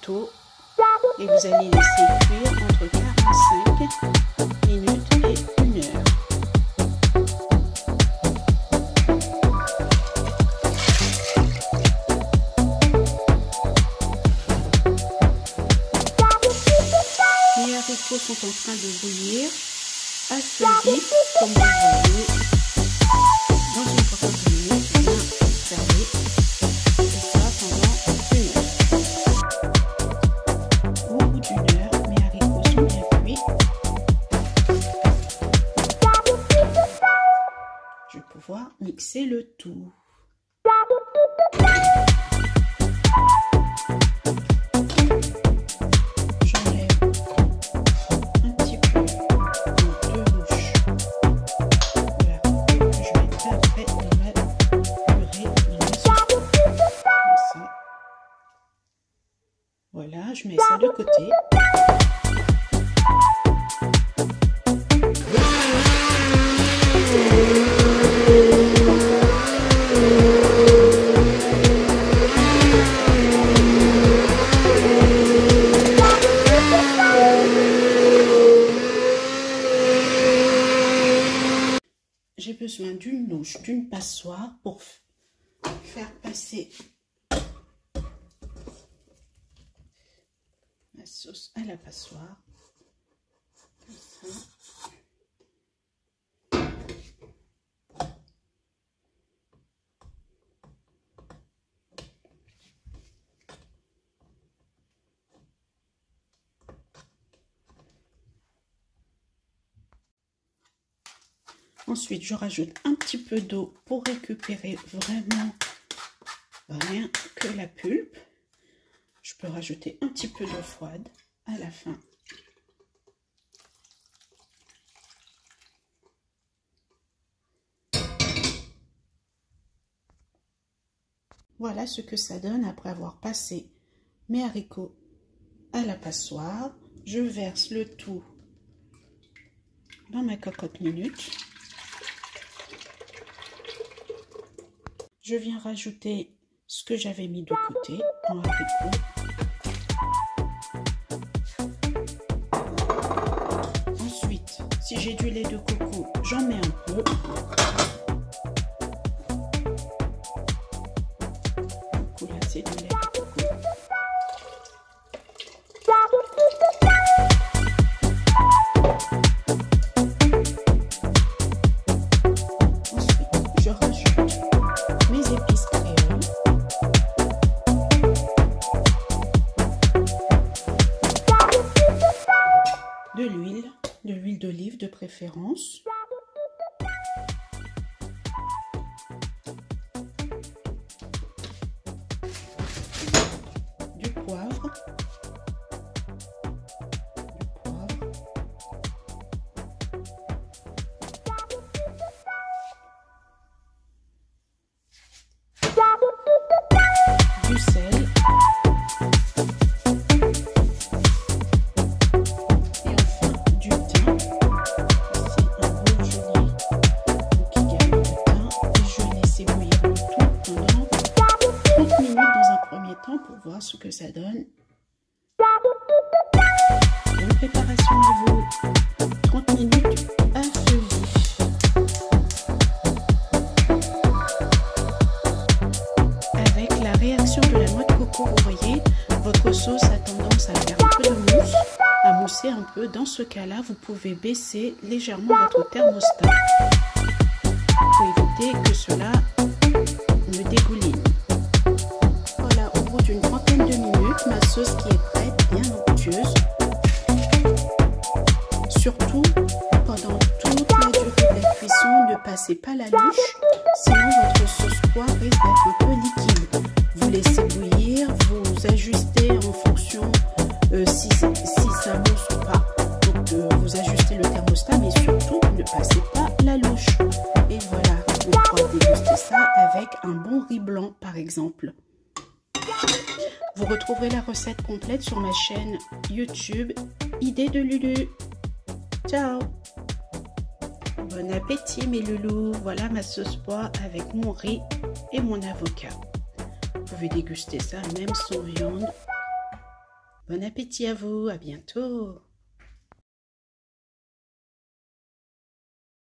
gâteau et vous allez laisser cuire entre 45 minutes et 1 heure. Les haricots sont en train de bouillir à feu vif, comme vous voyez. Dans une quinzaine de minutes, bien servi. Et ça pendant 1 heure. Au bout d'1 heure, mes haricots sont bien cuits. Je vais pouvoir mixer le tout. Voilà, je mets ça de côté. J'ai besoin d'une louche, d'une passoire pour faire passer la sauce à la passoire. Comme ça. Ensuite, je rajoute un petit peu d'eau pour récupérer vraiment rien que la pulpe. Je peux rajouter un petit peu d'eau froide à la fin. Voilà ce que ça donne après avoir passé mes haricots à la passoire. Je verse le tout dans ma cocotte minute. Je viens rajouter ce que j'avais mis de côté en haricots. Ensuite, si j'ai du lait de coco, j'en mets un peu. Du coup, là, c'est du lait de coco. Ensuite, je rajoute mes épices créoles. De l'huile d'olive de préférence. Du poivre. Du sel. Pour voir ce que ça donne. Bonne préparation à vous. 30 minutes à feu vif. Avec la réaction de la noix de coco, vous voyez, votre sauce a tendance à faire un peu de mousse, à mousser un peu. Dans ce cas-là, vous pouvez baisser légèrement votre thermostat pour éviter que cela ne dégouline. D'une trentaine de minutes, ma sauce qui est prête, bien onctueuse. Surtout, pendant toute la durée de la cuisson, ne passez pas la louche, sinon votre sauce pois risque d'être un peu liquide. Vous laissez bouillir, vous ajustez en fonction si ça mousse ou pas. Donc vous ajustez le thermostat, mais surtout ne passez pas la louche. Et voilà, on pourra déguster ça avec un bon riz blanc par exemple. Vous retrouverez la recette complète sur ma chaîne YouTube Idées de Lulu. Ciao! Bon appétit mes loulous! Voilà ma sauce pois avec mon riz et mon avocat. Vous pouvez déguster ça même sans viande. Bon appétit à vous, à bientôt.